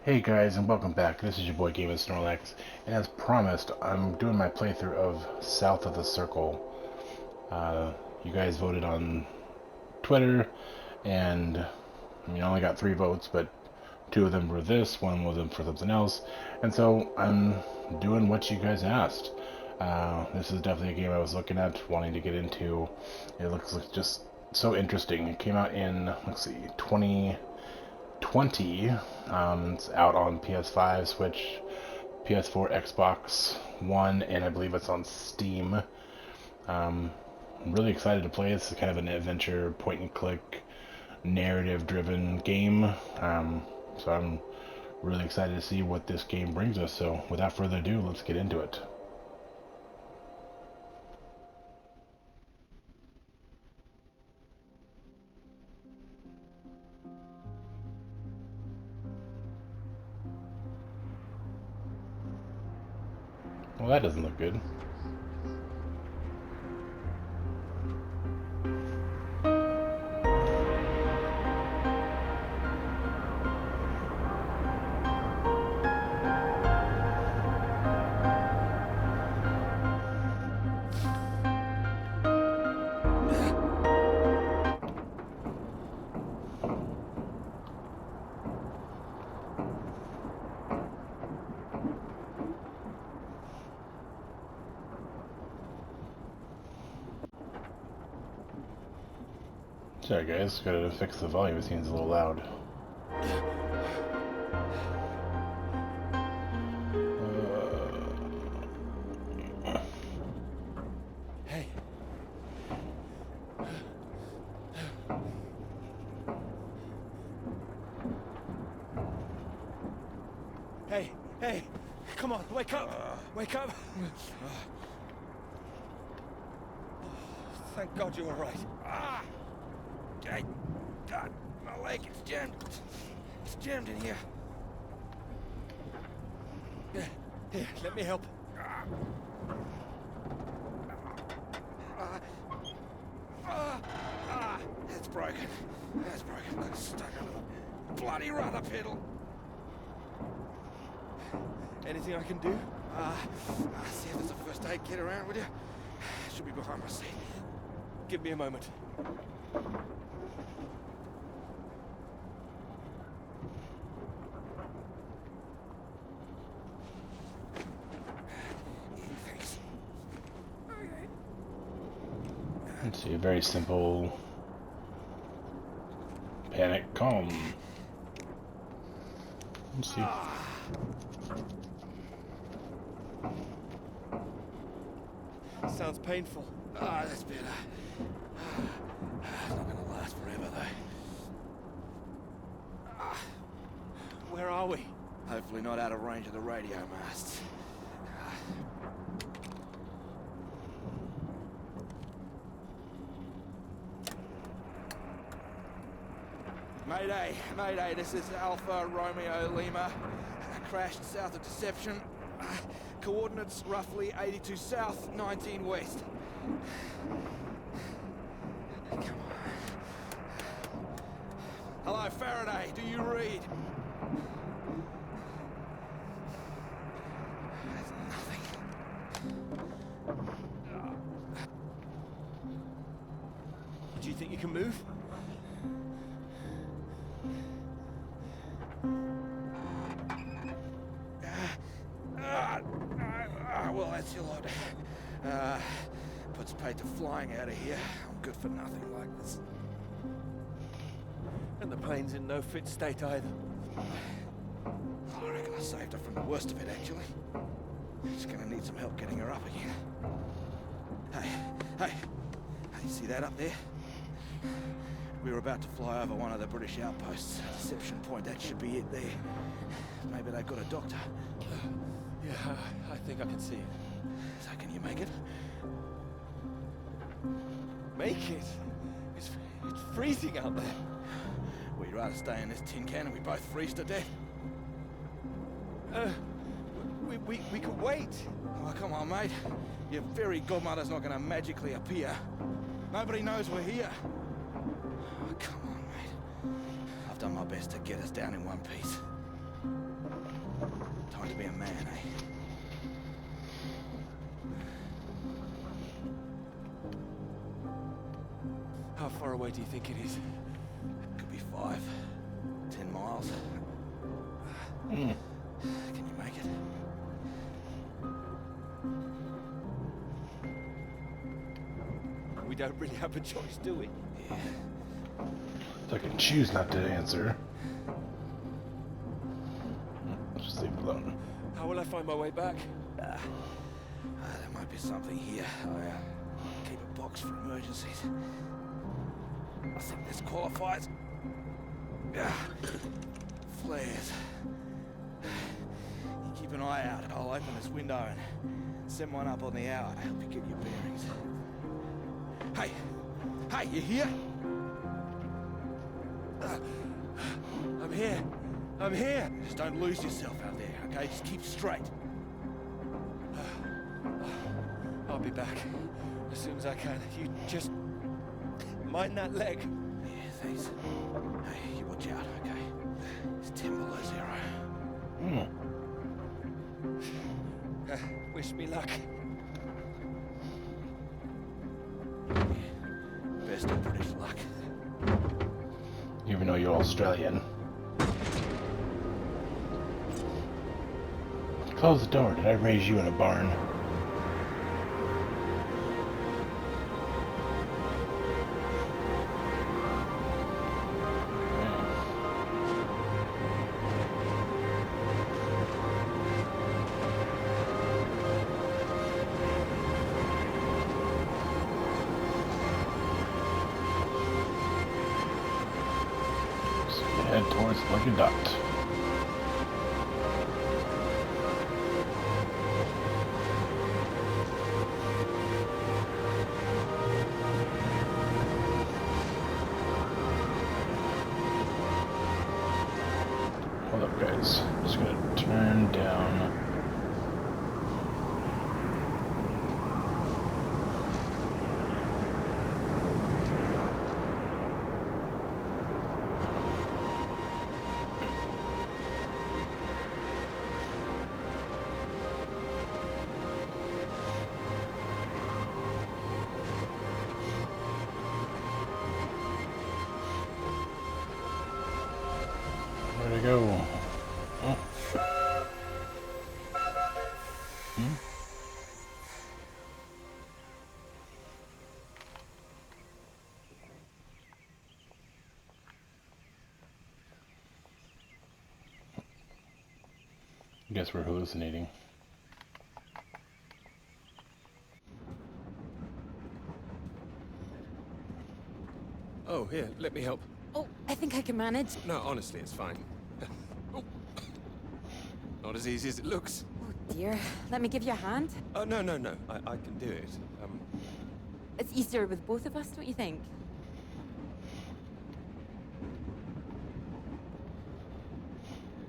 Hey guys, and welcome back. This is your boy Game Snorlax, and as promised, I'm doing my playthrough of South of the Circle. You guys voted on Twitter, and I only got 3 votes, but 2 of them were this, one was them for something else, and so I'm doing what you guys asked. This is definitely a game I was looking at, wanting to get into. It looks like just so interesting. It came out in, let's see, 2020. It's out on PS5, Switch, PS4, Xbox One, and I believe it's on Steam. Um, I'm really excited to play. It's kind of an adventure, point and click, narrative driven game. So I'm really excited to see what this game brings us. So without further ado, let's get into it. Well, that doesn't look good. Sorry guys, gotta fix the volume. It seems a little loud. Hey. Hey, hey, come on, wake up! Wake up! Thank God you're all right. Hey, God, my leg is jammed. It's jammed in here. Here, let me help. It's broken. It's broken. Got stuck under the bloody rudder pedal. Anything I can do? See if there's a first aid kit around, would you? Should be behind my seat. Give me a moment. Thanks. Okay. Let's see, a very simple panic calm. Let's see. Sounds painful. That's better. It's not gonna last forever, though. Where are we? Hopefully not out of range of the radio masts. Mayday, Mayday, this is Alpha Romeo Lima. Crashed south of Deception. Coordinates roughly 82 south, 19 west. Come on. Hello, Faraday, do you read? There's nothing. Do you think you can move? Well, that's your lot. Puts paid to flying out of here. I'm good for nothing like this. And the plane's in no fit state either. I reckon I saved her from the worst of it, actually. She's gonna need some help getting her up again. Hey, see that up there? We were about to fly over one of the British outposts. Deception Point, that should be it there. Maybe they've got a doctor. Yeah, I think I can see it. So can you make it? Make it? It's freezing out there. We'd rather stay in this tin can and we both freeze to death. We could wait. Oh, come on, mate. Your fairy godmother's not gonna magically appear. Nobody knows we're here. Oh, come on, mate. I've done my best to get us down in one piece. Time to be a man, eh? How far away do you think it is? Could be 5, 10 miles. Hmm. Can you make it? We don't really have a choice, do we? Yeah. So I can choose not to answer. Let's just leave it alone. How will I find my way back? There might be something here. I keep a box for emergencies. I think this qualifies. Flares. You keep an eye out. I'll open this window and send one up on the hour to help you get your bearings. Hey! Hey, you here? I'm here. I'm here. Just don't lose yourself out there, okay? Just keep straight. I'll be back as soon as I can. You just mind that leg. Yeah, thanks. Hey, you watch out, okay? It's 10 below 0. Wish me luck. Best of British luck. Even though you're Australian. Close the door. Did I raise you in a barn? Head towards Blinking Dot. Hold up, guys. Just gonna turn down. Where'd it go? Oh. I guess we're hallucinating. Oh, here, let me help. Oh, I think I can manage. No, honestly, it's fine. Oh. Not as easy as it looks. Oh dear. Let me give you a hand. Oh, no, no, no. I can do it. It's easier with both of us, don't you think?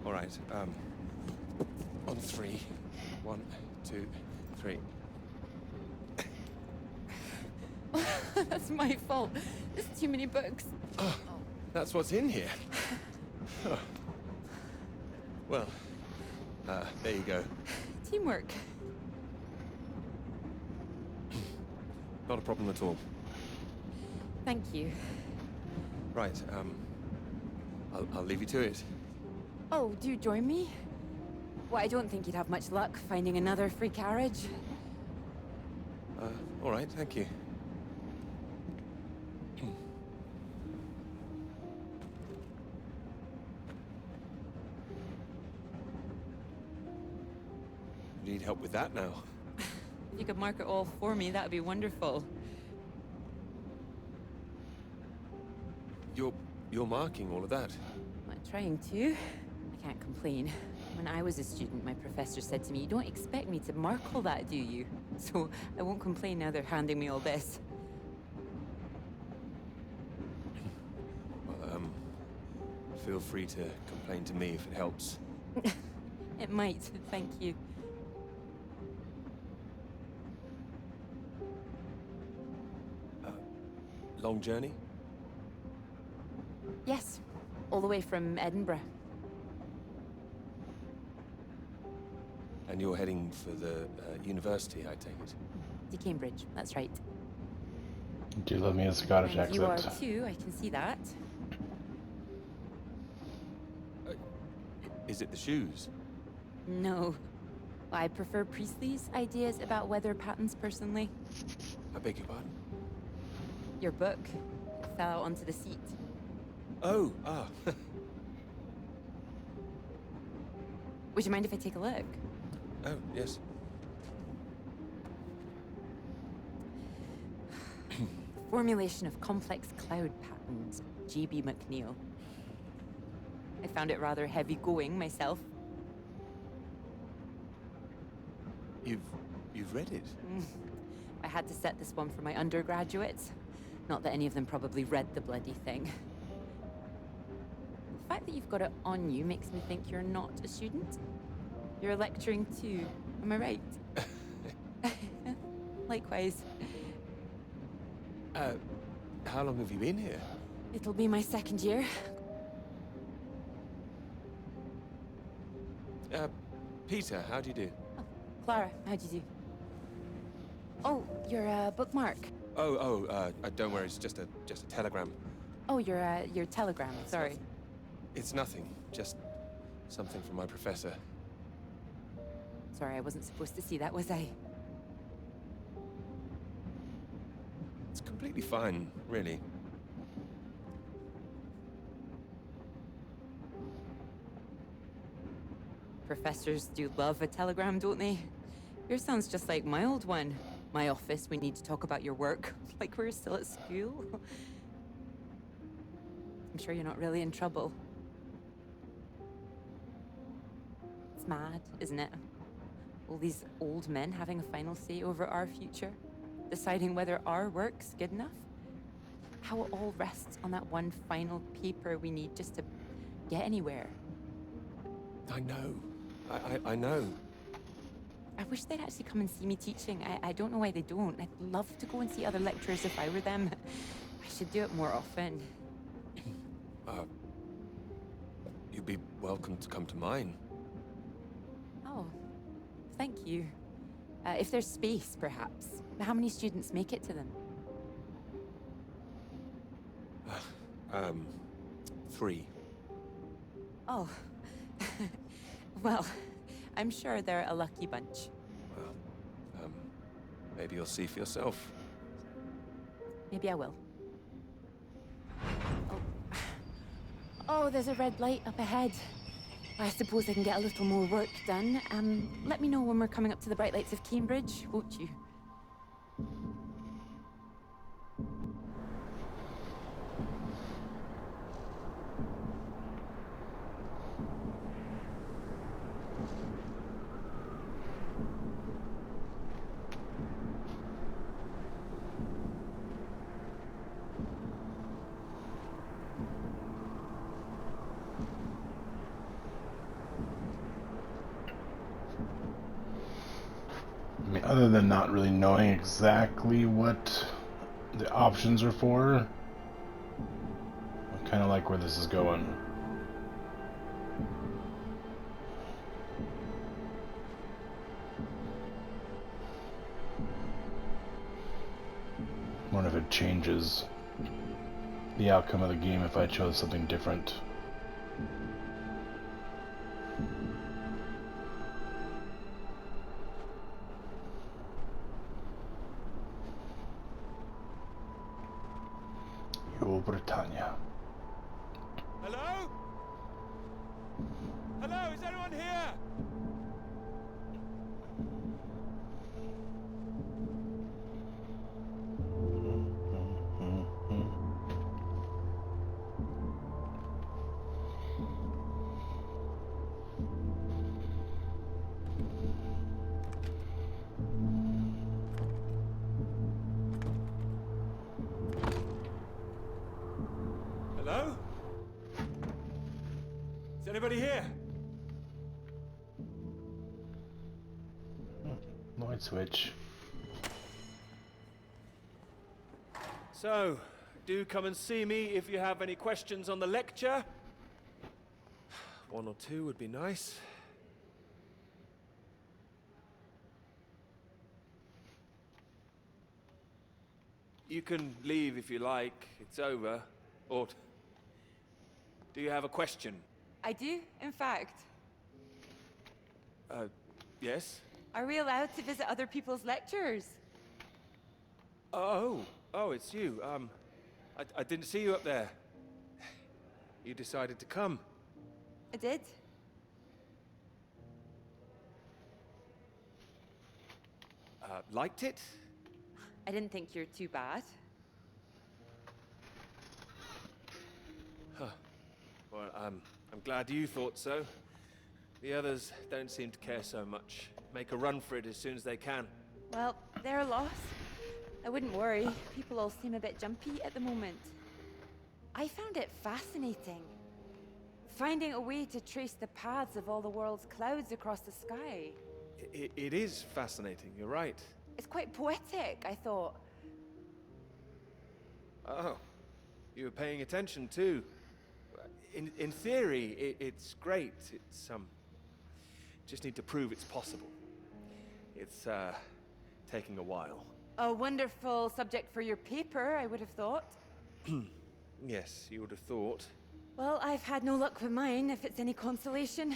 All right, on 3. 1, 2, 3. That's my fault. There's too many books. Oh, that's what's in here. Oh. Well, there you go. Teamwork. Not a problem at all. Thank you. Right, I'll leave you to it. Oh, do you join me? Well, I don't think you'd have much luck finding another free carriage. All right, thank you. Need help with that now? If you could mark it all for me, that'd be wonderful. You're marking all of that? I'm trying to. I can't complain. When I was a student, my professor said to me, "You don't expect me to mark all that, do you?" So I won't complain now they're handing me all this. Well, feel free to complain to me if it helps. It might, thank you. Long journey? Yes, all the way from Edinburgh. And you're heading for the university, I take it? To Cambridge, that's right. Do you love me a Scottish And you are accent? too, I can see that. Is it the shoes? No. I prefer Priestley's ideas about weather patterns personally. I beg your pardon? Your book fell out onto the seat. Oh, ah. Would you mind if I take a look? Oh, yes. Formulation of complex cloud patterns, J.B. McNeil. I found it rather heavy going myself. You've read it? I had to set this one for my undergraduates. Not that any of them probably read the bloody thing. The fact that you've got it on you makes me think you're not a student. You're lecturing too, am I right? Likewise. How long have you been here? It'll be my second year. Peter, how do you do? Oh, Clara, how'd you do? Oh, you're a bookmark. Don't worry, it's just a telegram. Oh, your telegram, sorry. It's nothing, just something from my professor. Sorry, I wasn't supposed to see that, was I? It's completely fine, really. Professors do love a telegram, don't they? Yours sounds just like my old one. My office, we need to talk about your work. Like we're still at school. I'm sure you're not really in trouble. It's mad, isn't it? All these old men having a final say over our future. Deciding whether our work's good enough. How it all rests on that one final paper we need just to get anywhere. I know. I know. I wish they'd actually come and see me teaching. I don't know why they don't. I'd love to go and see other lecturers if I were them. I should do it more often. You'd be welcome to come to mine. Oh, thank you. If there's space, perhaps. How many students make it to them? 3. Oh. Well, I'm sure they're a lucky bunch. Well, maybe you'll see for yourself. Maybe I will. Oh, there's a red light up ahead. I suppose I can get a little more work done. Let me know when we're coming up to the bright lights of Cambridge, won't you? I mean, other than not really knowing exactly what the options are for, I kind of like where this is going. I wonder if it changes the outcome of the game if I chose something different. Britannia. Hello? Hello, is anyone here? Hello? Is anybody here? Light switch. So, do come and see me if you have any questions on the lecture. 1 or 2 would be nice. You can leave if you like. It's over. Or do you have a question? I do, in fact. Yes? Are we allowed to visit other people's lectures? Oh, it's you. I didn't see you up there. You decided to come. I did. Liked it? I didn't think you're too bad. Well, I'm glad you thought so. The others don't seem to care so much. Make a run for it as soon as they can. Well, they're a loss. I wouldn't worry. People all seem a bit jumpy at the moment. I found it fascinating. Finding a way to trace the paths of all the world's clouds across the sky. It is fascinating, you're right. It's quite poetic, I thought. Oh, you were paying attention too. In theory, it's great. It's, just need to prove it's possible. It's, taking a while. A wonderful subject for your paper, I would have thought. Yes, you would have thought. Well, I've had no luck with mine, if it's any consolation.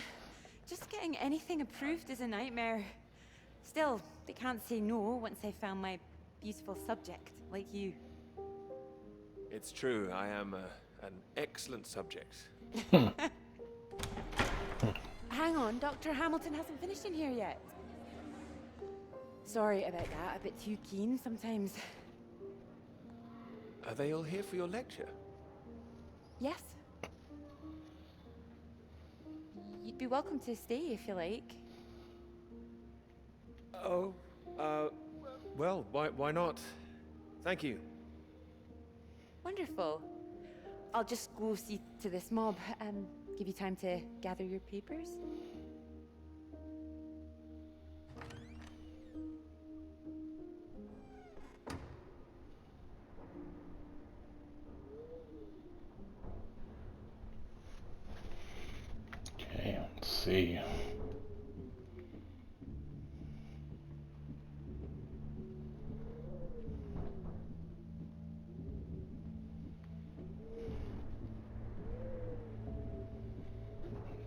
Just getting anything approved is a nightmare. Still, they can't say no once they've found my beautiful subject, like you. It's true, I am an excellent subject. Hang on, Dr. Hamilton hasn't finished in here yet. Sorry about that, a bit too keen sometimes. Are they all here for your lecture? Yes? You'd be welcome to stay if you like. Oh, well, why not? Thank you. Wonderful. I'll just go see to this mob and give you time to gather your papers. Okay, let's see.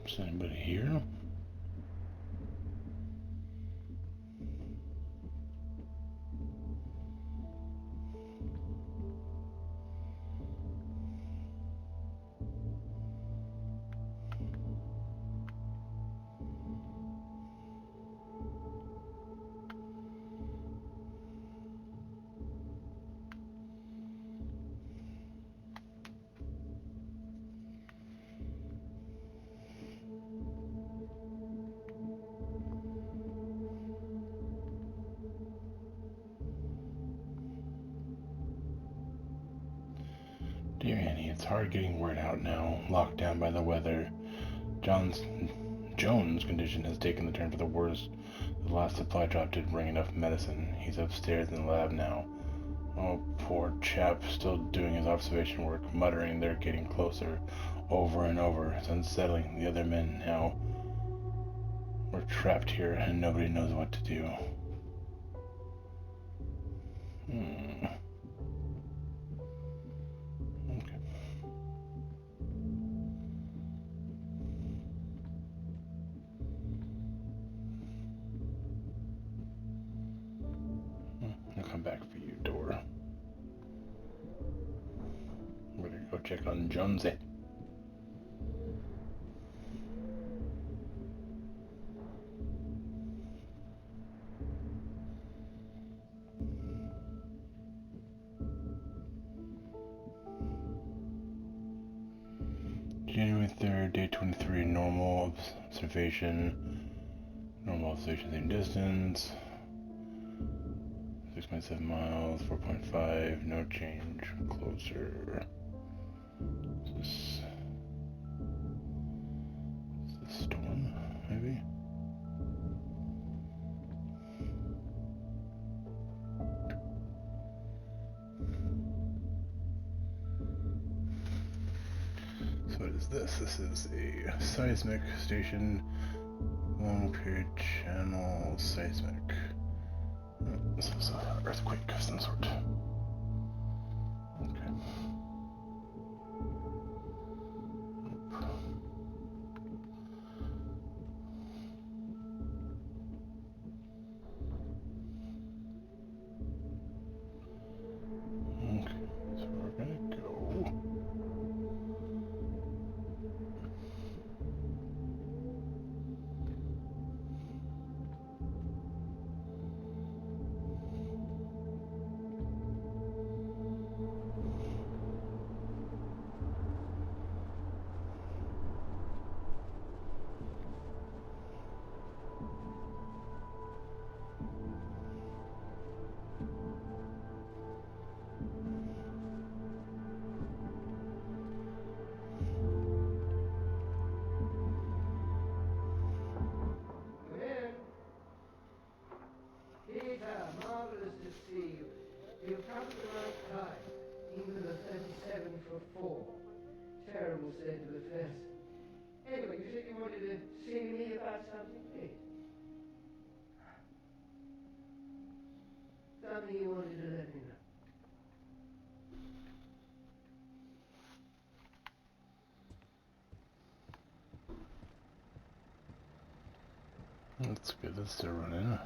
Is anybody here? Dear Annie, it's hard getting word out now, locked down by the weather. Jones' condition has taken the turn for the worst. The last supply drop didn't bring enough medicine. He's upstairs in the lab now. Oh, poor chap, still doing his observation work, muttering they're getting closer, over and over. It's unsettling. The other men now. We're trapped here, and nobody knows what to do. I'll come back for you, Dora. I'm gonna go check on Jonesy. January 3rd, day 23, normal observation. Normal observation, same distance. 6.7 miles, 4.5, no change, closer. Is this storm, maybe? So what is this? This is a seismic station, long period channel seismic. This is an earthquake of some sort. see me about something, please? Something you wanted to let me know. That's good. That's still running.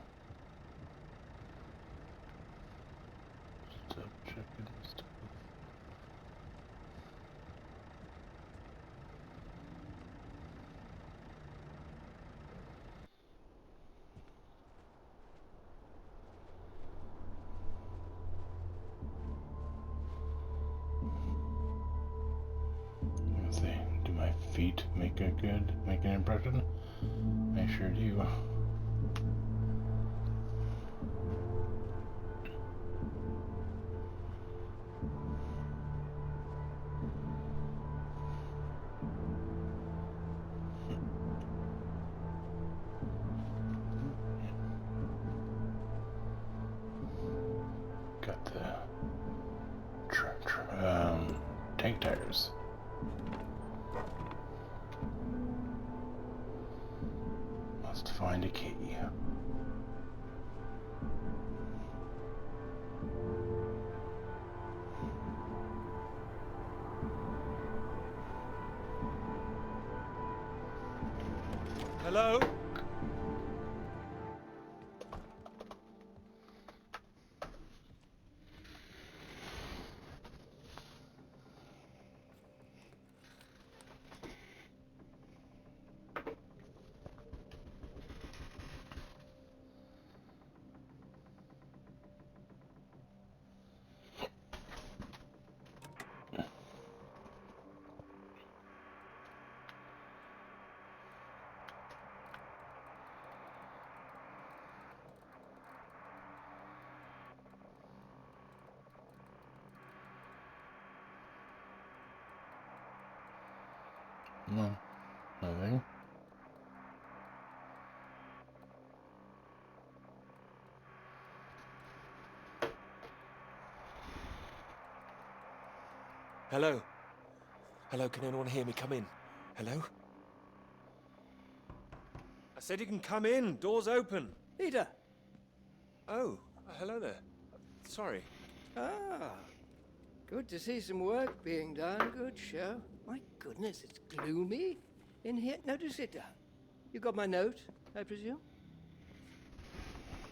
Stop checking stuff. Let's see. Do my feet make an impression? I sure do. Got the tank tires. Must find a key. Hello? No, nothing. Hello? Hello, can anyone hear me? Come in. Hello? I said you can come in. Door's open. Peter! Oh, hello there. Sorry. Ah, good to see some work being done. Good show. My goodness, it's gloomy in here. No, do sit down. You got my note, I presume?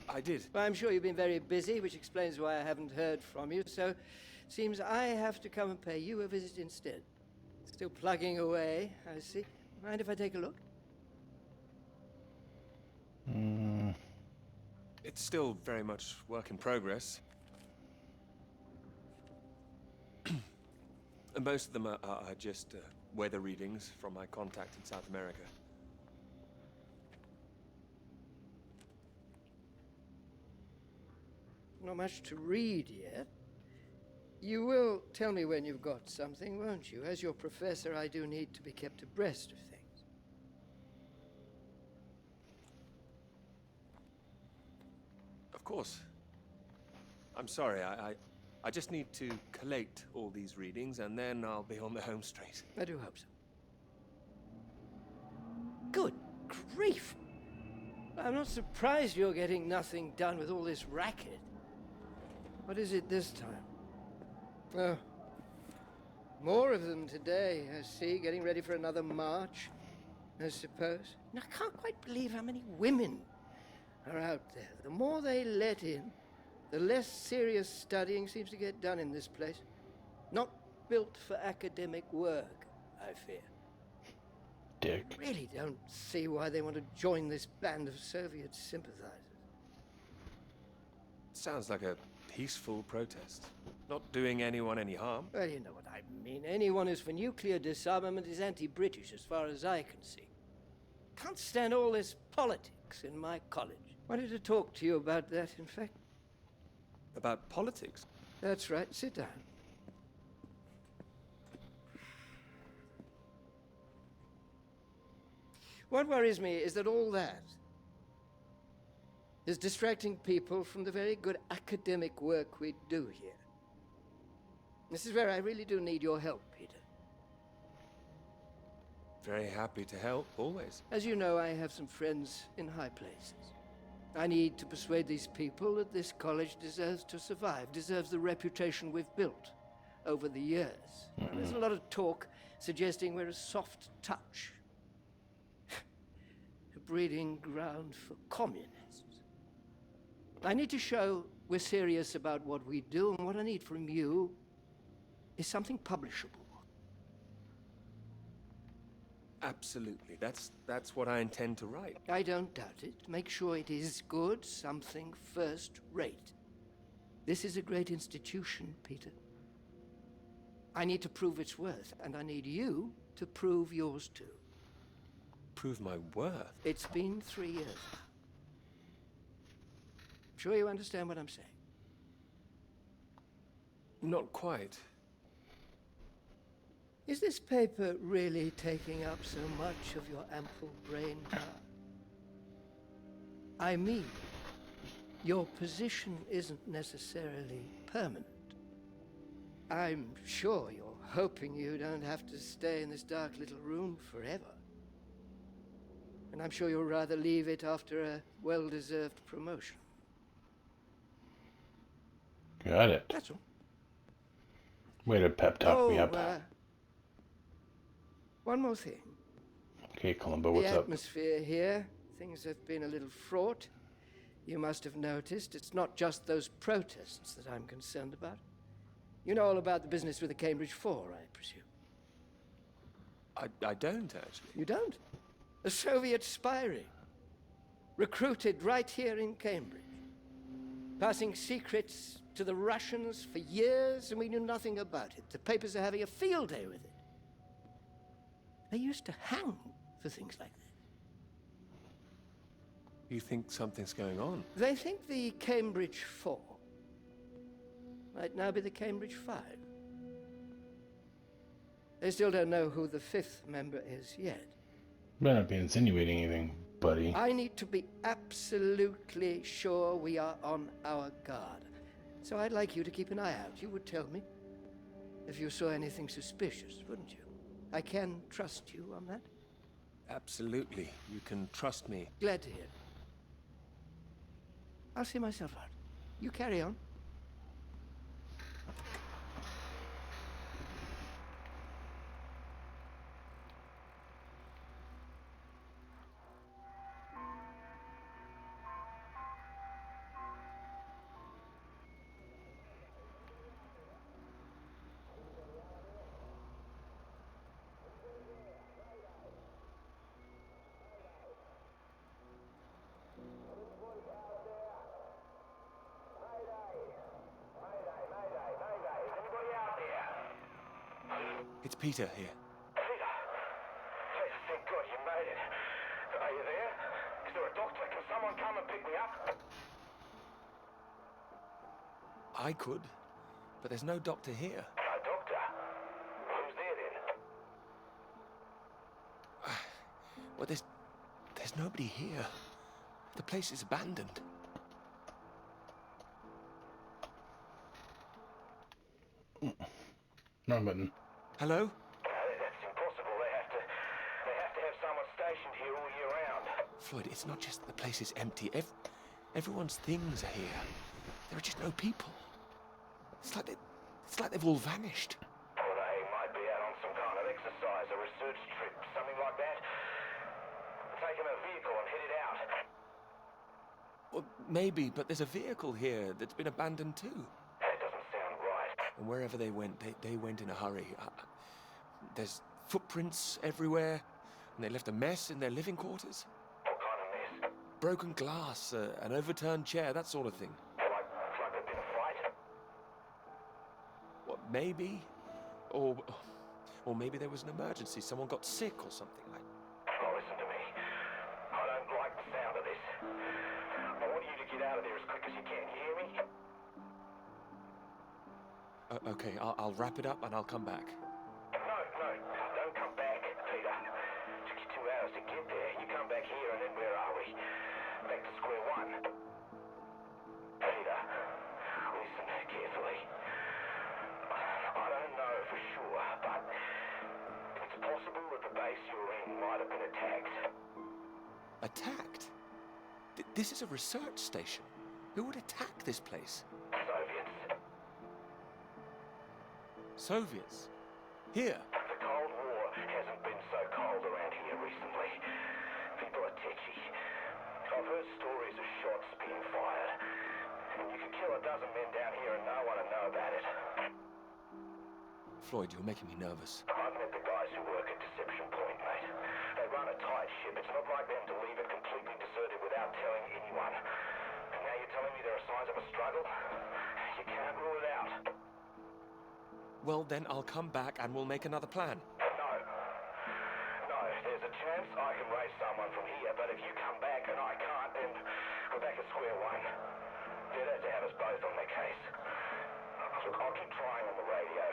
I did. Well, I'm sure you've been very busy, which explains why I haven't heard from you. So, seems I have to come and pay you a visit instead. Still plugging away, I see. Mind if I take a look? It's still very much work in progress. And most of them are just weather readings from my contact in South America. Not much to read yet. You will tell me when you've got something, won't you? As your professor, I do need to be kept abreast of things. Of course. I'm sorry, I just need to collate all these readings and then I'll be on the home straight. I do hope so. Good grief! I'm not surprised you're getting nothing done with all this racket. What is it this time? Oh, more of them today, I see, getting ready for another march, I suppose. And I can't quite believe how many women are out there. The more they let in, the less serious studying seems to get done in this place. Not built for academic work, I fear. Dick. I really don't see why they want to join this band of Soviet sympathizers. Sounds like a peaceful protest. Not doing anyone any harm. Well, you know what I mean. Anyone who's for nuclear disarmament is anti-British as far as I can see. Can't stand all this politics in my college. Wanted to talk to you about that, in fact. About politics? That's right. Sit down. What worries me is that all that is distracting people from the very good academic work we do here. This is where I really do need your help, Peter. Very happy to help, always. As you know, I have some friends in high places. I need to persuade these people that this college deserves to survive, deserves the reputation we've built over the years. Now, there's a lot of talk suggesting we're a soft touch. A breeding ground for communists. I need to show we're serious about what we do, and what I need from you is something publishable. Absolutely. That's what I intend to write. I don't doubt it. Make sure it is good, something first rate. This is a great institution, Peter. I need to prove its worth, and I need you to prove yours too. Prove my worth? It's been 3 years now. Sure you understand what I'm saying? Not quite. Is this paper really taking up so much of your ample brain power? I mean, your position isn't necessarily permanent. I'm sure you're hoping you don't have to stay in this dark little room forever. And I'm sure you'll rather leave it after a well-deserved promotion. Got it. That's all. Way to pep talk me up. One more thing. Okay, Columbo, what's The up? atmosphere here, things have been a little fraught. You must have noticed it's not just those protests that I'm concerned about. You know all about the business with the Cambridge Four, I presume. I don't, actually. You don't? A Soviet spy ring. Recruited right here in Cambridge. Passing secrets to the Russians for years, and we knew nothing about it. The papers are having a field day with it. They used to hang for things like that. You think something's going on? They think the Cambridge Four might now be the Cambridge Five. They still don't know who the fifth member is yet. Better not be insinuating anything, buddy. I need to be absolutely sure we are on our guard. So I'd like you to keep an eye out. You would tell me if you saw anything suspicious, wouldn't you? I can trust you on that? Absolutely. You can trust me. Glad to hear it. I'll see myself out. You carry on. It's Peter here. Peter, thank God you made it. Are you there? Is there a doctor? Can someone come and pick me up? I could, but there's no doctor here. No doctor? Who's there then? Well, there's nobody here. The place is abandoned. Wrong button. Hello? That's impossible. They have to have someone stationed here all year round. Floyd, it's not just that the place is empty. Everyone's things are here. There are just no people. It's like they've all vanished. Or they might be out on some kind of exercise or research trip, something like that. Taking a vehicle and headed out. Well, maybe, but there's a vehicle here that's been abandoned too. That doesn't sound right. And wherever they went, they went in a hurry. There's footprints everywhere, and they left a mess in their living quarters. What kind of mess? Broken glass, an overturned chair, that sort of thing. Like there'd been a fight? What, maybe? Or maybe there was an emergency. Someone got sick or something like that. Oh, listen to me. I don't like the sound of this. I want you to get out of there as quick as you can. You hear me? Okay, I'll wrap it up and I'll come back. No, don't come back, Peter. Took you 2 hours to get there. You come back here and then where are we? Back to square one. Peter, listen carefully. I don't know for sure, but it's possible that the base you're in might have been attacked. Attacked? This is a research station. Who would attack this place? Soviets. Soviets? Here? The Cold War hasn't been so cold around here recently. People are tetchy. I've heard stories of shots being fired. And you could kill a dozen men down here and no one would know about it. Floyd, you're making me nervous. I've met the guys who work at Deception Point, mate. They run a tight ship. It's not like them to leave it completely deserted without telling anyone. And now you're telling me there are signs of a struggle? You can't rule it out. Well, then I'll come back and we'll make another plan. No. No, there's a chance I can raise someone from here, but if you come back and I can't, then we're back at square one. They'd have to have us both on their case. Look, I'll keep trying on the radio.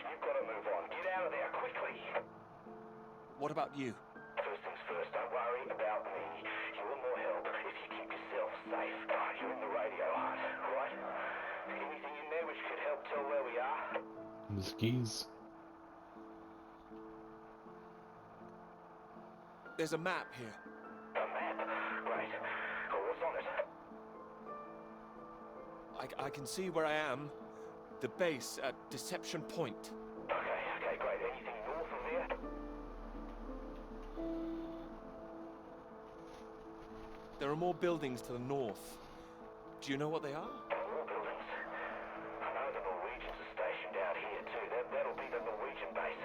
You've got to move on. Get out of there, quickly. What about you? First things first, don't worry about me. You'll more help if you keep yourself safe. You're in the radio hunt, right? Anything in there which could help tell where we are? The skis. There's a map here. A map? Great. Oh, what's on it? I can see where I am. The base at Deception Point. Okay, great. Anything north of there? There are more buildings to the north. Do you know what they are? More buildings. I know the Norwegians are stationed out here too. That'll be the Norwegian base.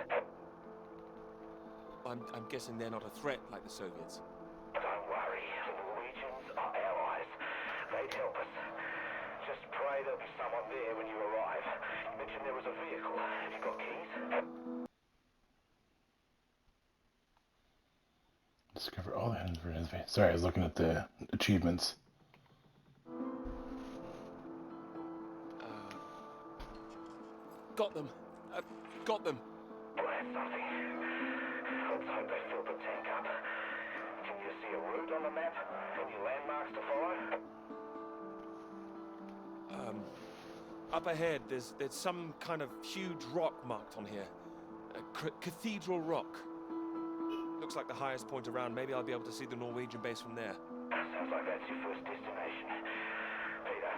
I'm guessing they're not a threat like the Soviets. Don't worry. The Norwegians are allies. They'd help us. Just pray there'll be someone there when you arrive. You mentioned there was a vehicle. Have you got keys? Discover all the items for his face. Sorry, I was looking at the achievements. Got them. Got them. Well, that's something. Let's hope they filled the tank up. Can you see a route on the map? Any landmarks to follow? Up ahead, there's some kind of huge rock marked on here. Cathedral Rock. Looks like the highest point around. Maybe I'll be able to see the Norwegian base from there. Sounds like that's your first destination. Peter,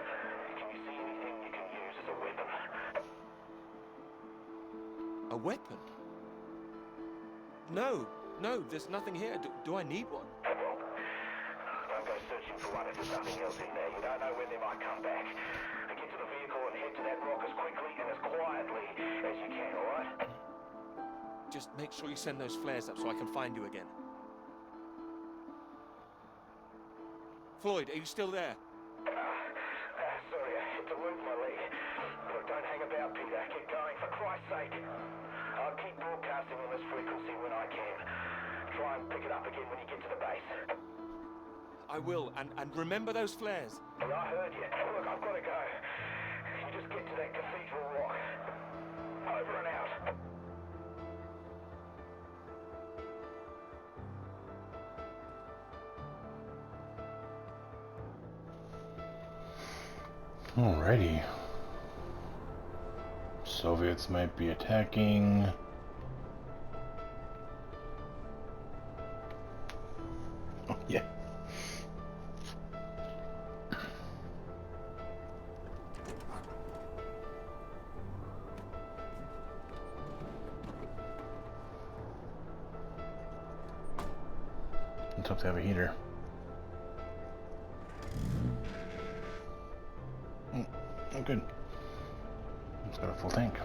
can you see anything you can use as a weapon? A weapon? No, there's nothing here. Do I need one? Well, don't go searching for one if there's nothing else in there. You don't know when they might come back. Get to the vehicle and head to that rock as quickly and as quietly as you can, alright? Just make sure you send those flares up so I can find you again. Floyd, are you still there? Sorry, I hit the roof of my leg. Look, don't hang about, Peter. Get going, for Christ's sake. I'll keep broadcasting on this frequency when I can. Try and pick it up again when you get to the base. I will, and remember those flares. Well, I heard you. Look, I've got to go. You just get to that Cathedral Rock. Over and out. Alrighty. Soviets might be attacking. Oh, yeah. Let's hope they have a heater. Oh, good. It's got a full tank.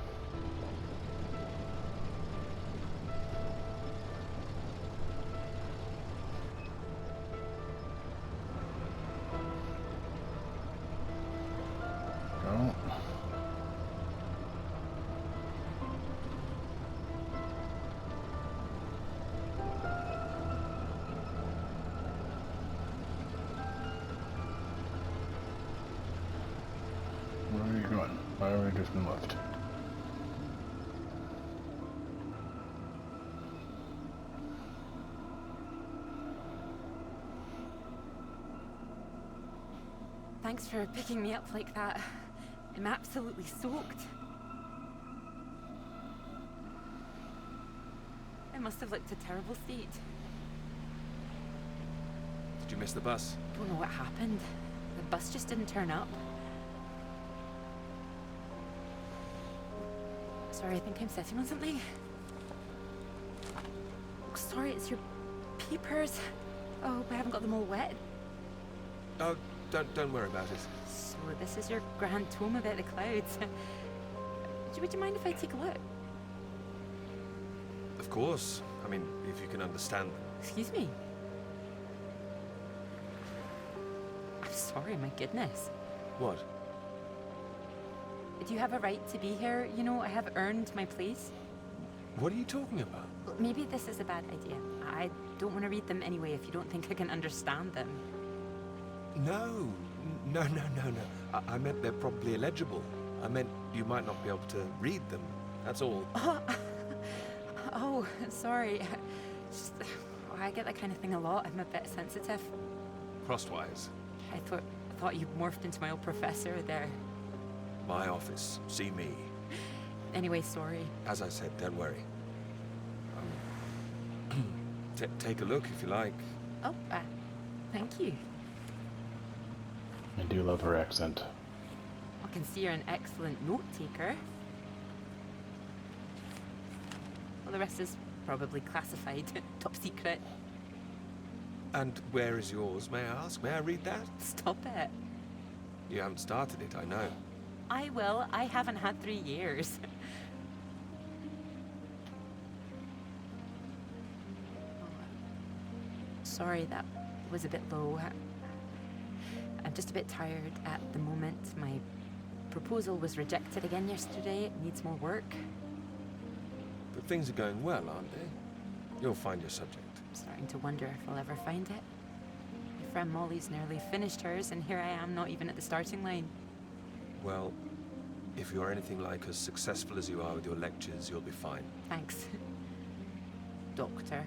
Go. Where are you going? Why are we drifting left? Thanks for picking me up like that. I'm absolutely soaked. must have looked a terrible state. Did you miss the bus? Don't know what happened. The bus just didn't turn up. Sorry, I think I'm sitting on something. Oh, sorry, it's your peepers. Oh, I hope I haven't got them all wet. Oh, don't worry about it. So this is your grand tome about the clouds. Would you mind if I take a look? Of course. I mean, if you can understand them. Excuse me? I'm sorry, my goodness. What? Do you have a right to be here? You know, I have earned my place. What are you talking about? Well, maybe this is a bad idea. I don't want to read them anyway if you don't think I can understand them. No. I meant they're probably illegible. I meant you might not be able to read them. That's all. Oh, sorry. Just, I get that kind of thing a lot. I'm a bit sensitive. Crosswise. I thought you morphed into my old professor there. My office. See me. Anyway, sorry. As I said, don't worry. Take a look if you like. Oh, thank you. I do love her accent. I can see you're an excellent note taker. Well, the rest is probably classified, top secret. And where is yours, may I ask? May I read that? Stop it. You haven't started it, I know. I will. I haven't had 3 years. Sorry, that was a bit low. I'm just a bit tired at the moment. My proposal was rejected again yesterday. It needs more work. But things are going well, aren't they? You'll find your subject. I'm starting to wonder if I'll ever find it. My friend Molly's nearly finished hers, and here I am, not even at the starting line. Well, if you're anything like as successful as you are with your lectures, you'll be fine. Thanks, Doctor.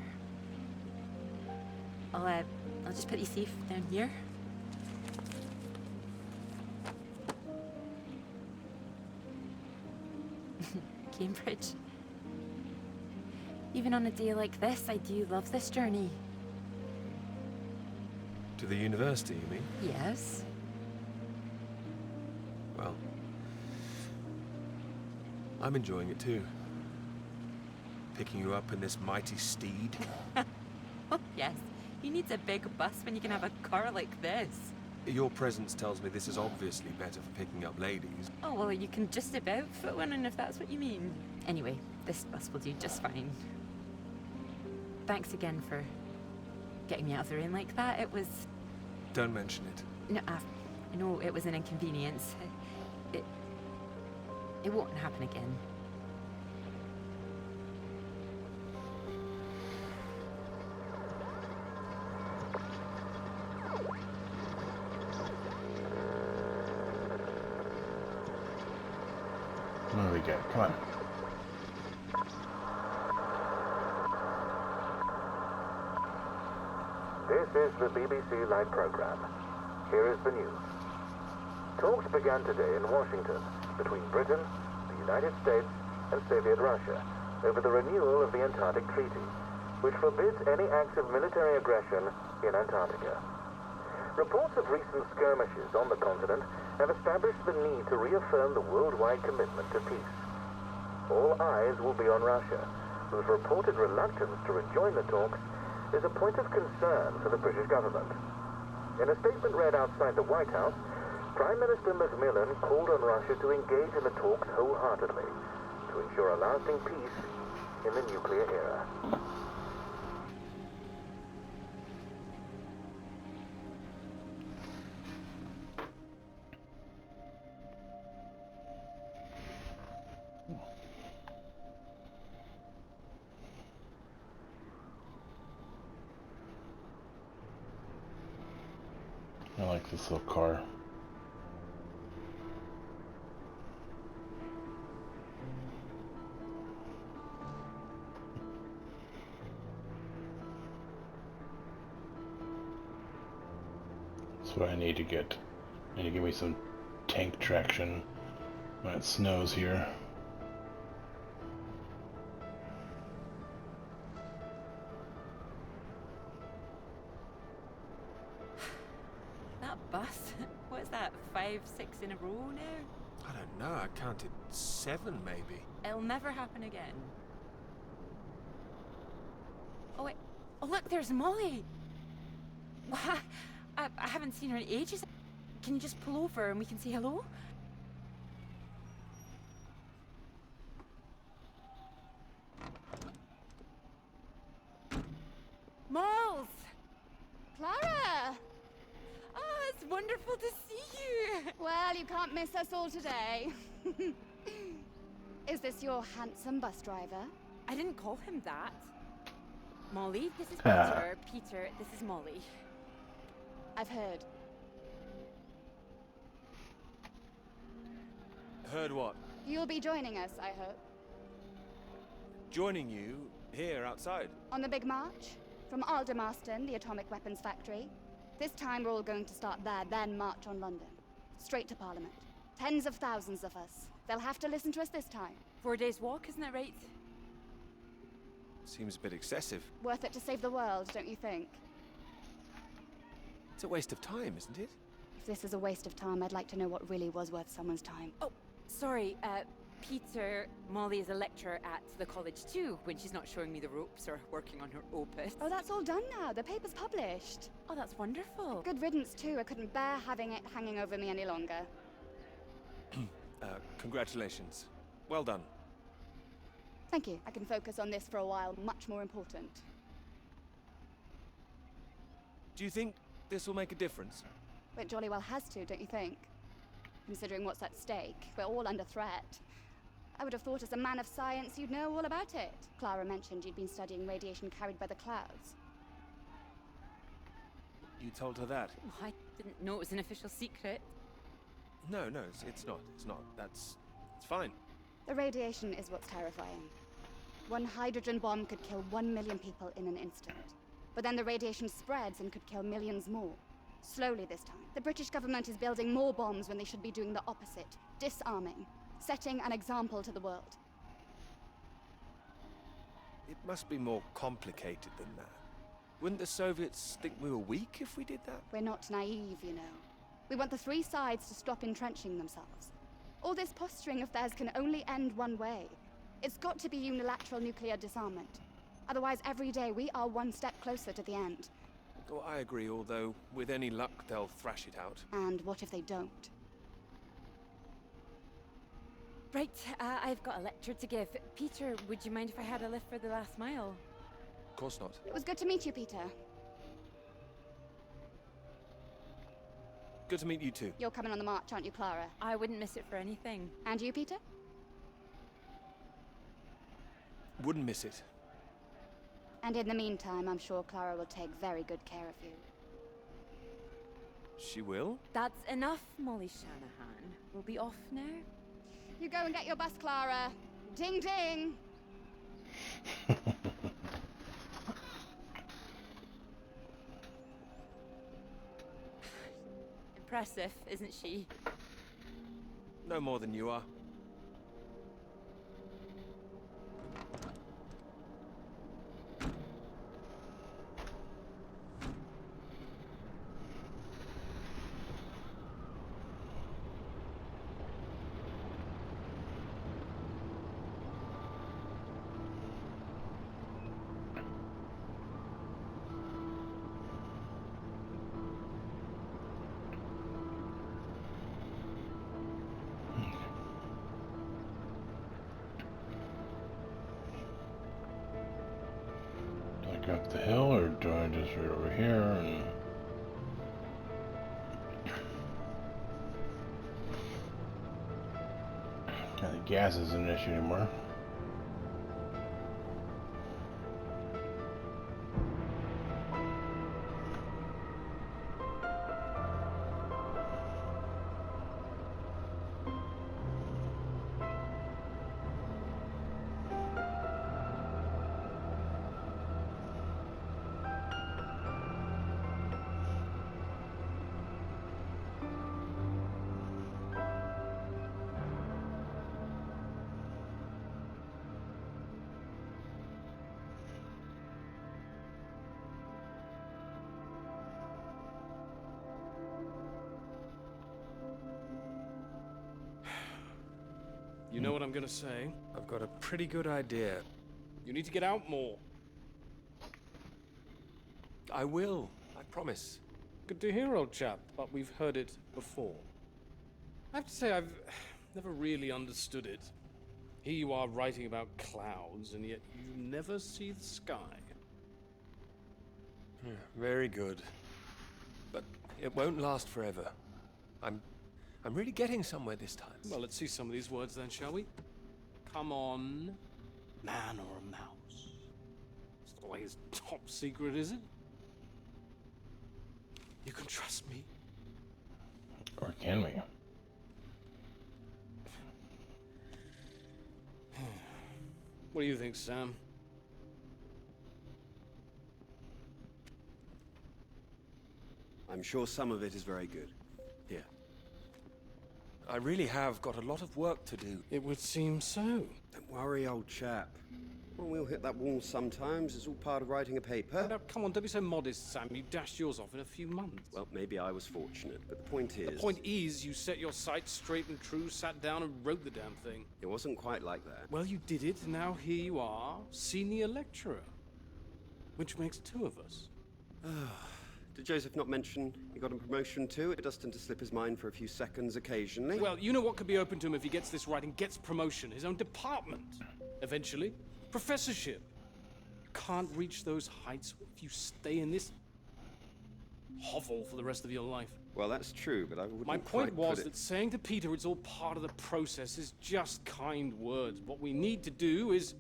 I'll just put you safe down here. Cambridge. Even on a day like this, I do love this journey. To the university, you mean? Yes. Well, I'm enjoying it too. Picking you up in this mighty steed. Oh, yes. Who needs a big bus when you can have a car like this? Your presence tells me this is obviously better for picking up ladies. Oh, well, you can just about fit one in if that's what you mean. Anyway, this bus will do just fine. Thanks again for getting me out of the rain like that. It was... Don't mention it. No, I know it was an inconvenience. It won't happen again. What do we get? Come on. This is the BBC Live program. Here is the news. Talks began today in Washington between Britain, the United States, and Soviet Russia over the renewal of the Antarctic Treaty, which forbids any acts of military aggression in Antarctica. Reports of recent skirmishes on the continent have established the need to reaffirm the worldwide commitment to peace. All eyes will be on Russia, whose reported reluctance to rejoin the talks is a point of concern for the British government. In a statement read outside the White House, Prime Minister Macmillan called on Russia to engage in the talks wholeheartedly to ensure a lasting peace in the nuclear era. I like this little car. That's what I need to get. I need to give me some tank traction when it snows here. that bus. What is that, 5, 6 in a row now? I don't know, I counted 7 maybe. It'll never happen again. Oh wait, oh look, there's Molly! Wha- I haven't seen her in ages. Can you just pull over and we can say hello? Moles! Clara! Oh, it's wonderful to see you! Well, you can't miss us all today. Is this your handsome bus driver? I didn't call him that. Molly, this is Ah. Peter. Peter, this is Molly. I've heard. Heard what? You'll be joining us, I hope. Joining you here outside. On the big march? From Aldermaston, the atomic weapons factory. This time we're all going to start there, then march on London. Straight to Parliament. Tens of thousands of us. They'll have to listen to us this time. 4 days walk, isn't that right? Seems a bit excessive. Worth it to save the world, don't you think? It's a waste of time, isn't it? If this is a waste of time, I'd like to know what really was worth someone's time. Oh, sorry, Peter, Molly is a lecturer at the college too, when she's not showing me the ropes or working on her opus. Oh, that's all done now. The paper's published. Oh, that's wonderful. Good riddance, too. I couldn't bear having it hanging over me any longer. Congratulations. Well done. Thank you. I can focus on this for a while. Much more important. Do you think this will make a difference? It jolly well has to, don't you think? Considering what's at stake, we're all under threat. I would have thought as a man of science you'd know all about it. Clara mentioned you'd been studying radiation carried by the clouds. You told her that? Oh, I didn't know it was an official secret. No, it's not. It's not. It's fine. The radiation is what's terrifying. One hydrogen bomb could kill 1 million people in an instant. But then the radiation spreads and could kill millions more. Slowly this time. The British government is building more bombs when they should be doing the opposite. Disarming. Setting an example to the world. It must be more complicated than that. Wouldn't the Soviets think we were weak if we did that? We're not naive, you know. We want the three sides to stop entrenching themselves. All this posturing of theirs can only end one way. It's got to be unilateral nuclear disarmament. Otherwise, every day we are one step closer to the end. Oh, I agree, although with any luck they'll thrash it out. And what if they don't? Right, I've got a lecture to give. Peter, would you mind if I had a lift for the last mile? Of course not. It was good to meet you, Peter. Good to meet you too. You're coming on the march, aren't you, Clara? I wouldn't miss it for anything. And you, Peter? Wouldn't miss it. And in the meantime, I'm sure Clara will take very good care of you. She will? That's enough, Molly Shanahan. We'll be off now. You go and get your bus, Clara. Ding ding! Impressive, isn't she? No more than you are. Do I go up the hill or do I just right over here and... The gas isn't an issue anymore. know what I'm gonna say. I've got a pretty good idea. You need to get out more. I will, I promise. Good to hear, old chap, but we've heard it before. I have to say, I've never really understood it. Here you are writing about clouds, and yet you never see the sky. Yeah, very good. But it won't last forever. I'm really getting somewhere this time. Well, let's see some of these words then, shall we? Come on, man or a mouse. It's not like it's top secret, is it? You can trust me. Or can we? What do you think, Sam? I'm sure some of it is very good. Here. I really have got a lot of work to do. It would seem so. Don't worry, old chap. Well, we'll hit that wall sometimes. It's all part of writing a paper. Now, come on, don't be so modest, Sam. You dashed yours off in a few months. Well, maybe I was fortunate, but the point is... The point is, you set your sights straight and true, sat down and wrote the damn thing. It wasn't quite like that. Well, you did it, and now here you are, senior lecturer. Which makes two of us. Did Joseph not mention he got a promotion too? It does tend to slip his mind for a few seconds occasionally. Well, you know what could be open to him if he gets this right and gets promotion? His own department. Eventually. Professorship. You can't reach those heights if you stay in this hovel for the rest of your life. Well, that's true, but I wouldn't My point quite was put it... that saying to Peter it's all part of the process is just kind words. What we need to do is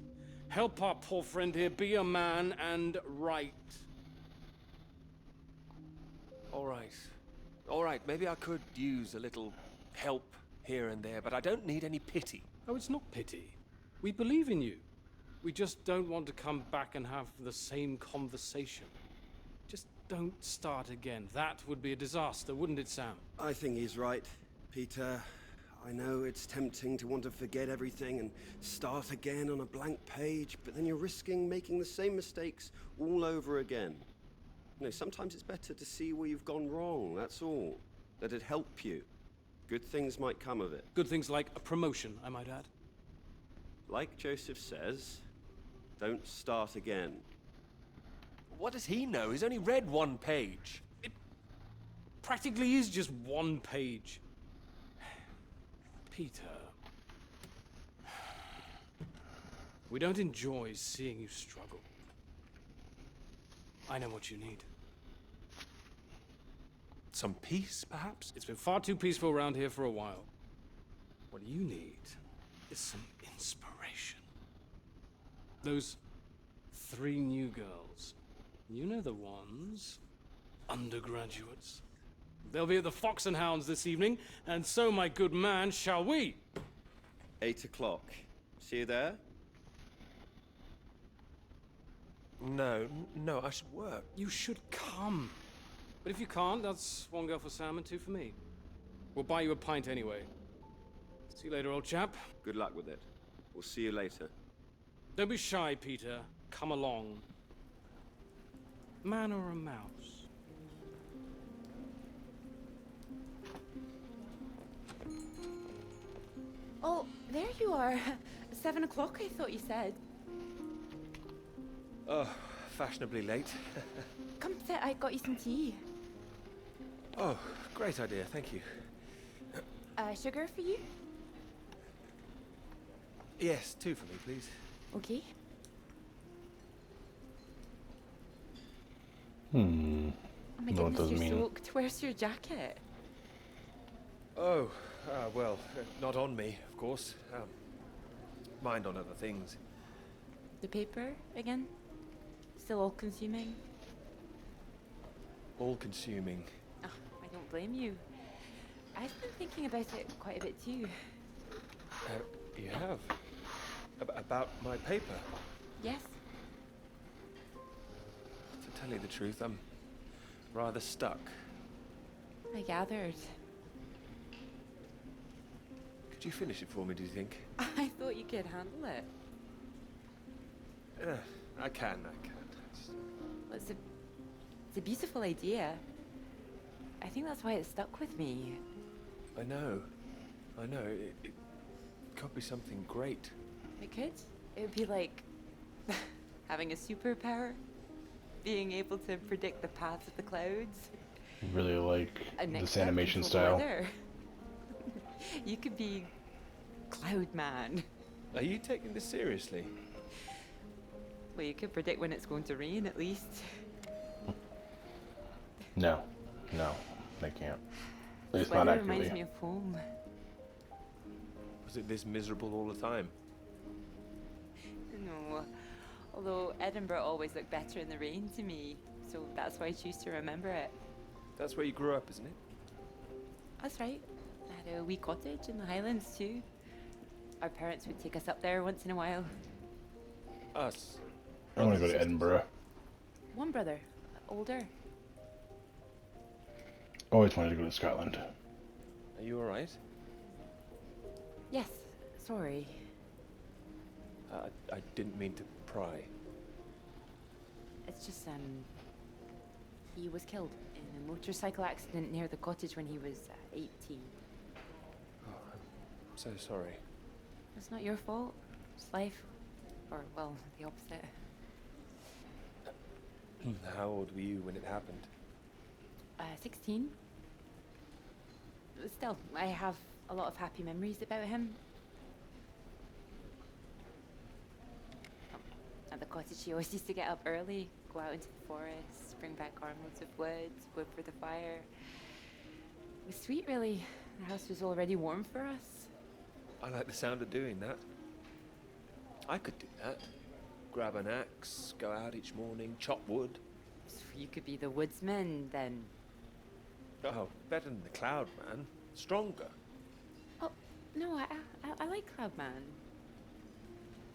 help our poor friend here be a man and write. All right, maybe I could use a little help here and there, but I don't need any pity. Oh, it's not pity. We believe in you. We just don't want to come back and have the same conversation. Just don't start again. That would be a disaster, wouldn't it, Sam? I think he's right, Peter. I know it's tempting to want to forget everything and start again on a blank page, but then you're risking making the same mistakes all over again. You know, sometimes it's better to see where you've gone wrong, that's all. Let it help you. Good things might come of it. Good things like a promotion, I might add. Like Joseph says, don't start again. What does he know? He's only read one page. It practically is just one page. Peter. We don't enjoy seeing you struggle. I know what you need. Some peace, perhaps? It's been far too peaceful around here for a while. What you need is some inspiration. Those 3 new girls. You know the ones. Undergraduates. They'll be at the Fox and Hounds this evening, and so, my good man, shall we? 8 o'clock. See you there? No, I should work. You should come. But if you can't, that's 1 girl for Sam and 2 for me. We'll buy you a pint anyway. See you later, old chap. Good luck with it. We'll see you later. Don't be shy, Peter. Come along. Man or a mouse? Oh, there you are. 7 o'clock, I thought you said. Oh, fashionably late. Come sit, I got you some tea. Oh, great idea, thank you. Sugar for you? Yes, 2 for me, please. Okay. Hmm. Oh my No, it goodness, doesn't you're mean- soaked. Where's your jacket? Oh, well, not on me, of course. Mind on other things. The paper again? Still all consuming? All-consuming. Oh, I don't blame you. I've been thinking about it quite a bit too. You have? About my paper? Yes? To tell you the truth, I'm rather stuck. I gathered. Could you finish it for me, do you think? I thought you could handle it. I can. Well, it's a beautiful idea. I think that's why it stuck with me. I know. It could be something great. It could. It would be like having a superpower, being able to predict the paths of the clouds. Really like And next this up, animation control the style. weather. You could be Cloud Man. Are you taking this seriously? Well, you could predict when it's going to rain at least. No, they can't. At least Weather not reminds accurately. me of home. Was it this miserable all the time? No, although Edinburgh always looked better in the rain to me, so that's why I choose to remember it. That's where you grew up, isn't it? That's right. I had a wee cottage in the Highlands too. Our parents would take us up there once in a while. Us. I want to go to Edinburgh. One brother, older. Always wanted to go to Scotland. Are you alright? Yes, sorry. I didn't mean to pry. It's just, he was killed in a motorcycle accident near the cottage when he was 18. Oh, I'm so sorry. It's not your fault. It's life. Or, well, the opposite. How old were you when it happened? 16. Still, I have a lot of happy memories about him. At the cottage, he always used to get up early, go out into the forest, bring back armloads of wood, wood for the fire. It was sweet, really. The house was already warm for us. I like the sound of doing that. I could do that. Grab an axe, go out each morning, chop wood. So you could be the woodsman, then. Oh, better than the Cloud Man. Stronger. Oh, no, I like Cloudman.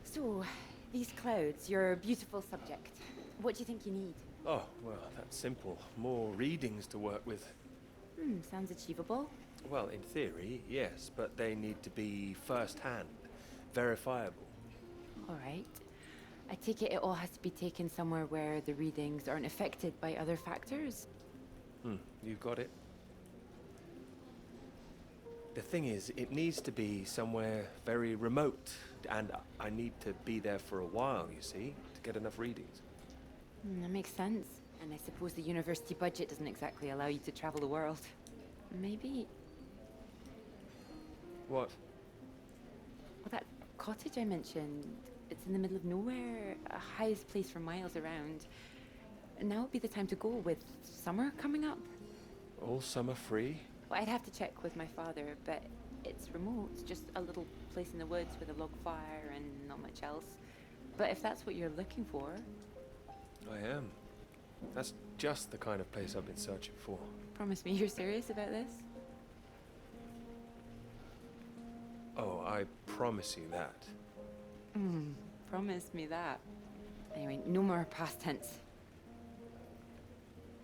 So, these clouds, your beautiful subject. What do you think you need? Oh, well, that's simple. More readings to work with. Sounds achievable. Well, in theory, yes, but they need to be first-hand, verifiable. All right. I take it all has to be taken somewhere where the readings aren't affected by other factors. You've got it. The thing is, it needs to be somewhere very remote, and I need to be there for a while, you see, to get enough readings. That makes sense. And I suppose the university budget doesn't exactly allow you to travel the world. Maybe... What? Well, that cottage I mentioned, it's in the middle of nowhere, a highest place for miles around. And now would be the time to go with summer coming up. All summer free? Well, I'd have to check with my father, but it's remote, just a little place in the woods with a log fire and not much else. But if that's what you're looking for... I am. That's just the kind of place I've been searching for. Promise me you're serious about this? Oh, I promise you that. Promise me that. Anyway, no more past tense.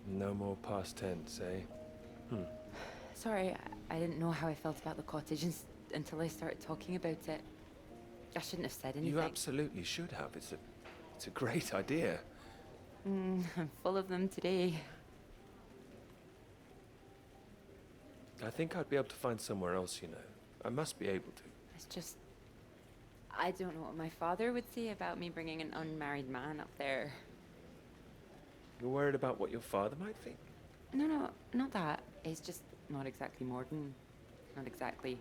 No more past tense, eh? Sorry, I didn't know how I felt about the cottage until I started talking about it. I shouldn't have said anything. You absolutely should have. It's a great idea. I'm full of them today. I think I'd be able to find somewhere else, you know. I must be able to. It's just... I don't know what my father would say about me bringing an unmarried man up there. You're worried about what your father might think? No, not that. It's just not exactly modern. Not exactly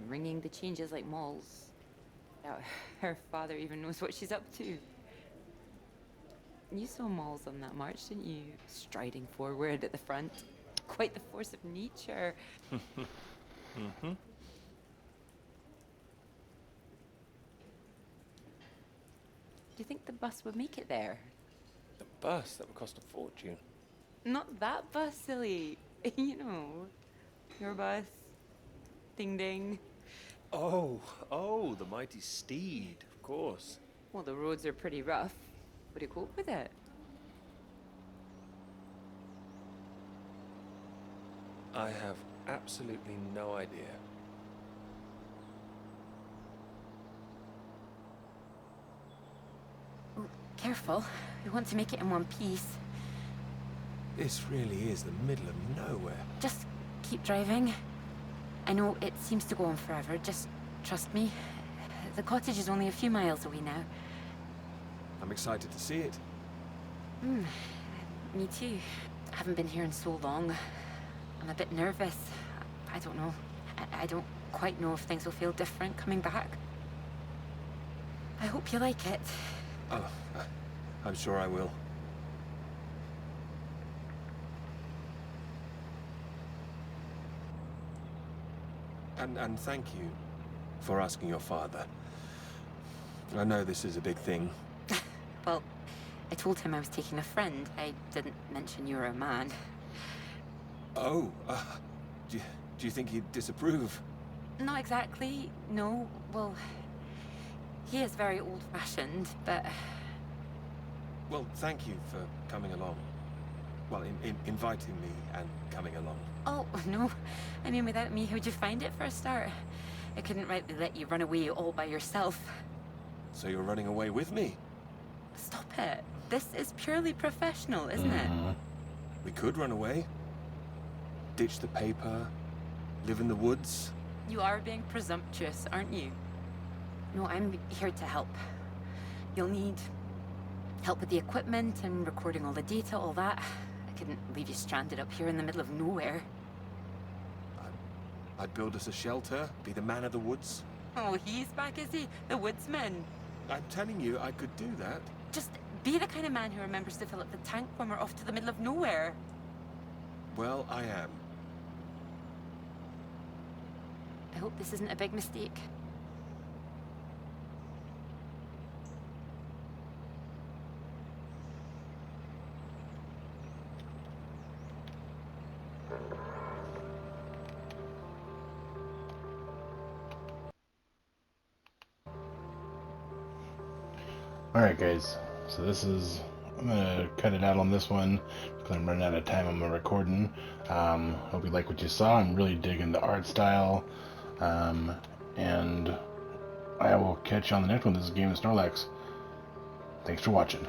ringing the changes like Moll's. Doubt her father even knows what she's up to. You saw Moll's on that march, didn't you? Striding forward at the front. Quite the force of nature. Mm-hmm. Do you think the bus would make it there? The bus, that would cost a fortune. Not that bus, silly. You know, your bus. Ding ding. Oh, the mighty steed, of course. Well, the roads are pretty rough. Would it cope with it? I have absolutely no idea. Oh, careful. We want to make it in one piece. This really is the middle of nowhere. Just keep driving. I know it seems to go on forever. Just Trust me, the cottage is only a few miles away now. I'm excited to see it. Me too. I haven't been here in so long. I'm a bit nervous. I don't know. I don't quite know if things will feel different coming back. I hope you like it. Oh, I'm sure I will. And thank you for asking your father. I know this is a big thing. Well, I told him I was taking a friend. I didn't mention you were a man. Oh, do you think he'd disapprove? Not exactly, no. Well, he is very old-fashioned, but... Well, thank you for coming along. Well, inviting me and coming along. Oh, no. I mean, without me, how would you find it for a start? I couldn't rightly let you run away all by yourself. So you're running away with me? Stop it. This is purely professional, isn't it? We could run away. Ditch the paper. Live in the woods. You are being presumptuous, aren't you? No, I'm here to help. You'll need help with the equipment and recording all the data, all that. I couldn't leave you stranded up here in the middle of nowhere. I'd build us a shelter, be the man of the woods. Oh, he's back, is he? The woodsman. I'm telling you, I could do that. Just be the kind of man who remembers to fill up the tank when we're off to the middle of nowhere. Well, I am. I hope this isn't a big mistake. Alright guys, so this is, I'm gonna cut it out on this one because I'm running out of time on my recording. Hope you like what you saw. I'm really digging the art style, and I will catch you on the next one. This is Game of Snorlax. Thanks for watching.